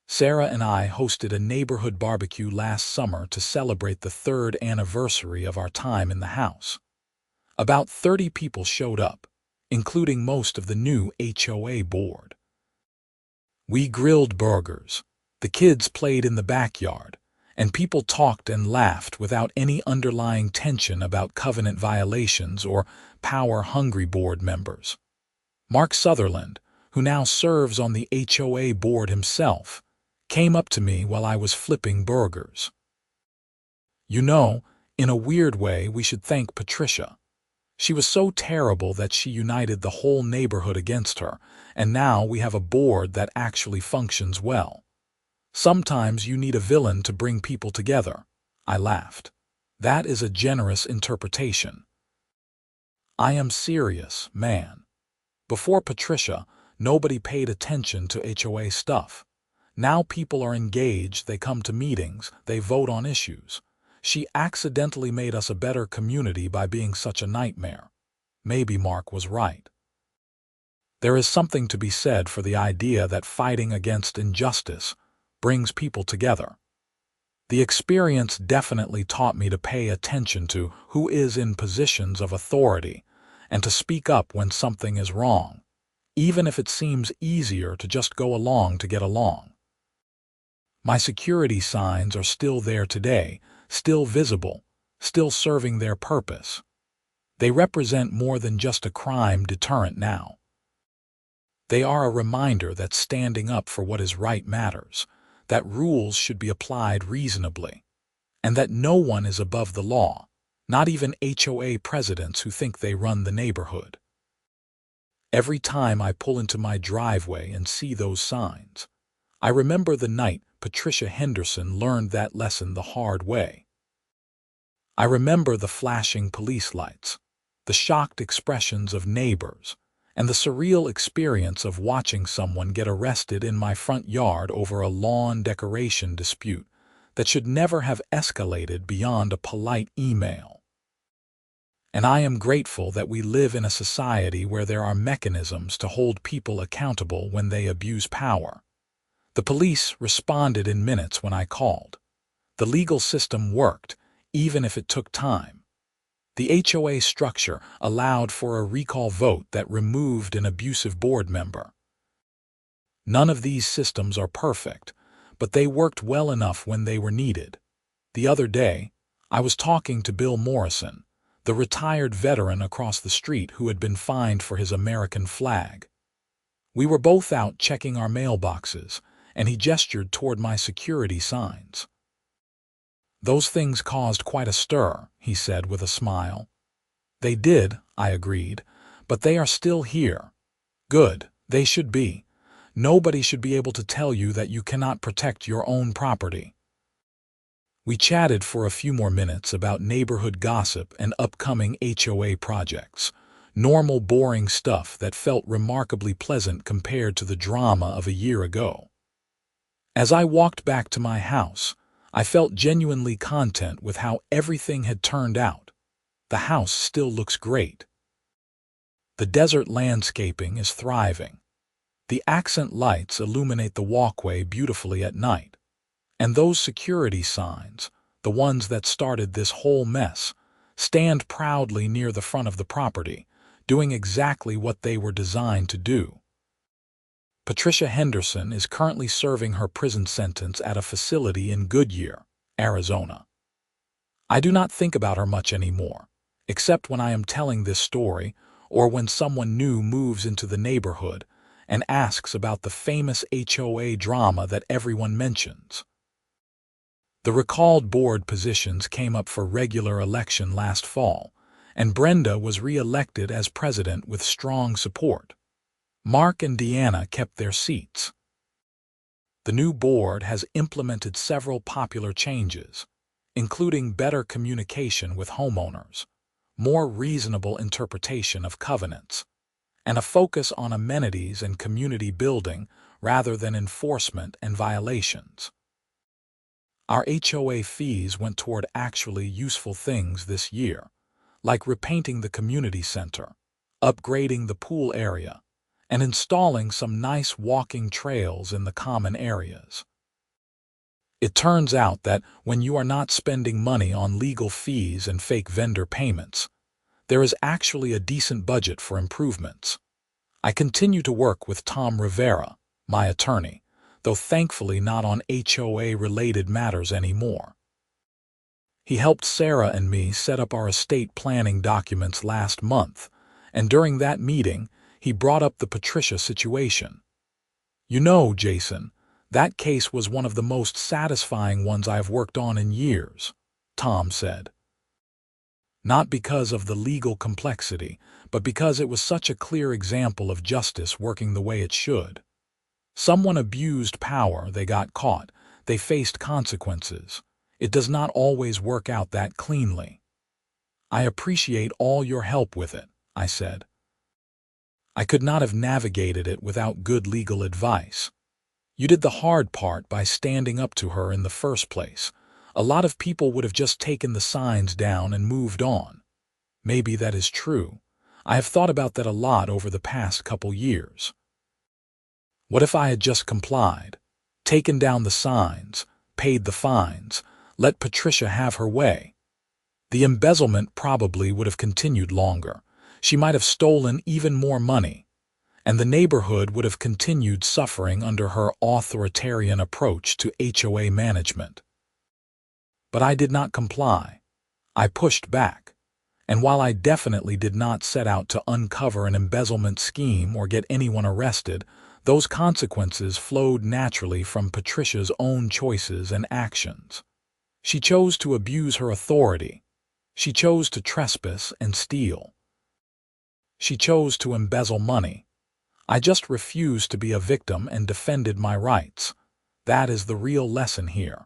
Sarah and I hosted a neighborhood barbecue last summer to celebrate the 3rd anniversary of our time in the house. About 30 people showed up, including most of the new HOA board. We grilled burgers, the kids played in the backyard, and people talked and laughed without any underlying tension about covenant violations or power-hungry board members. Mark Sutherland, who now serves on the HOA board himself, came up to me while I was flipping burgers. "You know, in a weird way, we should thank Patricia. She was so terrible that she united the whole neighborhood against her, and now we have a board that actually functions well. Sometimes you need a villain to bring people together," I laughed. "That is a generous interpretation." "I am serious, man. Before Patricia, nobody paid attention to HOA stuff. Now people are engaged, they come to meetings, they vote on issues. She accidentally made us a better community by being such a nightmare." Maybe Mark was right. There is something to be said for the idea that fighting against injustice brings people together. The experience definitely taught me to pay attention to who is in positions of authority and to speak up when something is wrong, even if it seems easier to just go along to get along. My security signs are still there today, still visible, still serving their purpose. They represent more than just a crime deterrent now. They are a reminder that standing up for what is right matters, that rules should be applied reasonably, and that no one is above the law, not even HOA presidents who think they run the neighborhood. Every time I pull into my driveway and see those signs, I remember the night Patricia Henderson learned that lesson the hard way. I remember the flashing police lights, the shocked expressions of neighbors, and the surreal experience of watching someone get arrested in my front yard over a lawn decoration dispute that should never have escalated beyond a polite email. And I am grateful that we live in a society where there are mechanisms to hold people accountable when they abuse power. The police responded in minutes when I called. The legal system worked, even if it took time. The HOA structure allowed for a recall vote that removed an abusive board member. None of these systems are perfect, but they worked well enough when they were needed. The other day, I was talking to Bill Morrison, the retired veteran across the street who had been fined for his American flag. We were both out checking our mailboxes, and he gestured toward my security signs. "Those things caused quite a stir," he said with a smile. "They did," I agreed, "but they are still here. Good, they should be. Nobody should be able to tell you that you cannot protect your own property." We chatted for a few more minutes about neighborhood gossip and upcoming HOA projects, normal boring stuff that felt remarkably pleasant compared to the drama of a year ago. As I walked back to my house, I felt genuinely content with how everything had turned out. The house still looks great. The desert landscaping is thriving. The accent lights illuminate the walkway beautifully at night. And those security signs, the ones that started this whole mess, stand proudly near the front of the property, doing exactly what they were designed to do. Patricia Henderson is currently serving her prison sentence at a facility in Goodyear, Arizona. I do not think about her much anymore, except when I am telling this story or when someone new moves into the neighborhood and asks about the famous HOA drama that everyone mentions. The recalled board positions came up for regular election last fall, and Brenda was re-elected as president with strong support. Mark and Deanna kept their seats. The new board has implemented several popular changes, including better communication with homeowners, more reasonable interpretation of covenants, and a focus on amenities and community building rather than enforcement and violations. Our HOA fees went toward actually useful things this year, like repainting the community center, upgrading the pool area, and installing some nice walking trails in the common areas. It turns out that when you are not spending money on legal fees and fake vendor payments, there is actually a decent budget for improvements. I continue to work with Tom Rivera, my attorney, though thankfully not on HOA-related matters anymore. He helped Sarah and me set up our estate planning documents last month, and during that meeting, he brought up the Patricia situation. You know, Jason, that case was one of the most satisfying ones I've worked on in years, Tom said. Not because of the legal complexity, but because it was such a clear example of justice working the way it should. Someone abused power, they got caught, they faced consequences. It does not always work out that cleanly. I appreciate all your help with it, I said. I could not have navigated it without good legal advice. You did the hard part by standing up to her in the first place. A lot of people would have just taken the signs down and moved on. Maybe that is true. I have thought about that a lot over the past couple years. What if I had just complied, taken down the signs, paid the fines, let Patricia have her way? The embezzlement probably would have continued longer. She might have stolen even more money, and the neighborhood would have continued suffering under her authoritarian approach to HOA management. But I did not comply. I pushed back, and while I definitely did not set out to uncover an embezzlement scheme or get anyone arrested, those consequences flowed naturally from Patricia's own choices and actions. She chose to abuse her authority. She chose to trespass and steal. She chose to embezzle money. I just refused to be a victim and defended my rights. That is the real lesson here.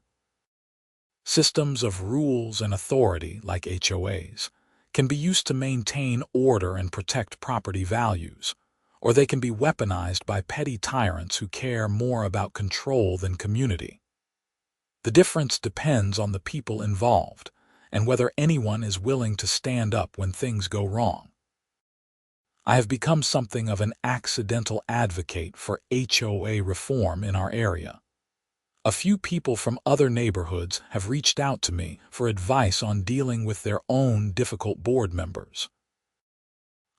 Systems of rules and authority, like HOAs, can be used to maintain order and protect property values, or they can be weaponized by petty tyrants who care more about control than community. The difference depends on the people involved and whether anyone is willing to stand up when things go wrong. I have become something of an accidental advocate for HOA reform in our area. A few people from other neighborhoods have reached out to me for advice on dealing with their own difficult board members.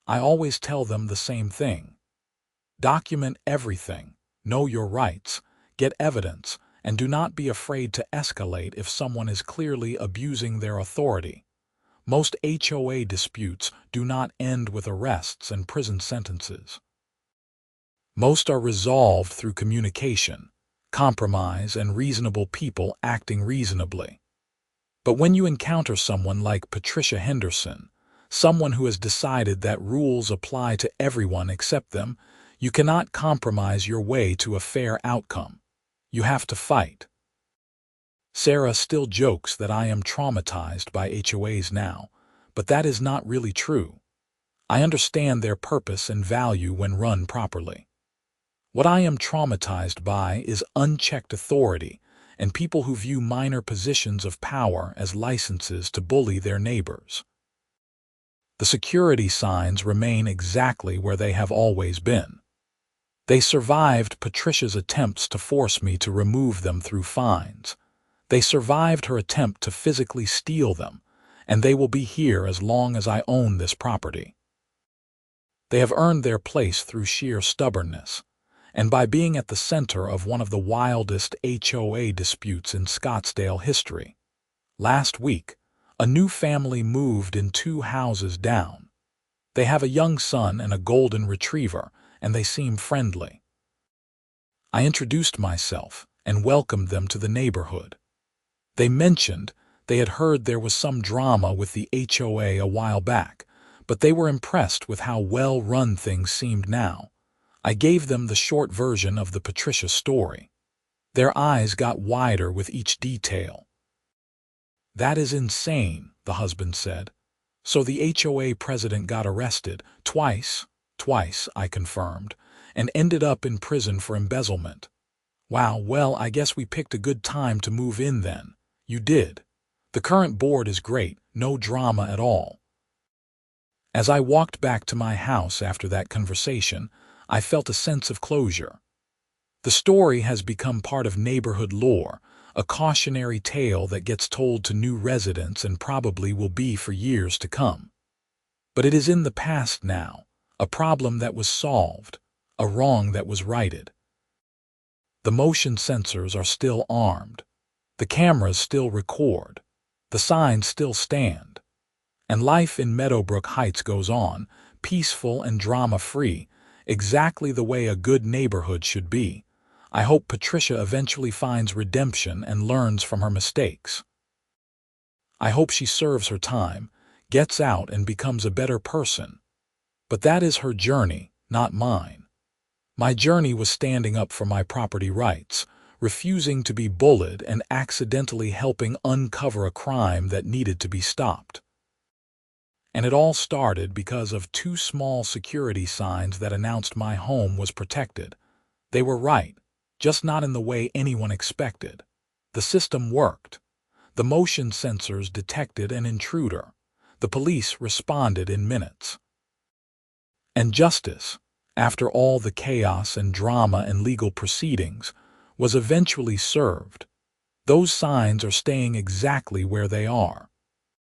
I always tell them the same thing. Document everything, know your rights, get evidence, and do not be afraid to escalate if someone is clearly abusing their authority. Most HOA disputes do not end with arrests and prison sentences. Most are resolved through communication, compromise, and reasonable people acting reasonably. But when you encounter someone like Patricia Henderson, someone who has decided that rules apply to everyone except them, you cannot compromise your way to a fair outcome. You have to fight. Sarah still jokes that I am traumatized by HOAs now, but that is not really true. I understand their purpose and value when run properly. What I am traumatized by is unchecked authority and people who view minor positions of power as licenses to bully their neighbors. The security signs remain exactly where they have always been. They survived Patricia's attempts to force me to remove them through fines. They survived her attempt to physically steal them, and they will be here as long as I own this property. They have earned their place through sheer stubbornness, and by being at the center of one of the wildest HOA disputes in Scottsdale history. Last week, a new family moved in 2 houses down. They have a young son and a golden retriever, and they seem friendly. I introduced myself and welcomed them to the neighborhood. They mentioned They had heard there was some drama with the HOA a while back, but they were impressed with how well-run things seemed now. I gave them the short version of the Patricia story. Their eyes got wider with each detail. "That is insane," the husband said. "So the HOA president got arrested, twice, I confirmed, and ended up in prison for embezzlement. Wow, well, I guess we picked a good time to move in then." "You did. The current board is great, no drama at all." As I walked back to my house after that conversation, I felt a sense of closure. The story has become part of neighborhood lore, a cautionary tale that gets told to new residents and probably will be for years to come. But it is in the past now, a problem that was solved, a wrong that was righted. The motion sensors are still armed. The cameras still record. The signs still stand. And life in Meadowbrook Heights goes on, peaceful and drama-free, exactly the way a good neighborhood should be. I hope Patricia eventually finds redemption and learns from her mistakes. I hope she serves her time, gets out and becomes a better person. But that is her journey, not mine. My journey was standing up for my property rights, refusing to be bullied and accidentally helping uncover a crime that needed to be stopped. And it all started because of 2 small security signs that announced my home was protected. They were right, just not in the way anyone expected. The system worked. The motion sensors detected an intruder. The police responded in minutes. And justice, after all the chaos and drama and legal proceedings, was eventually served. Those signs are staying exactly where they are.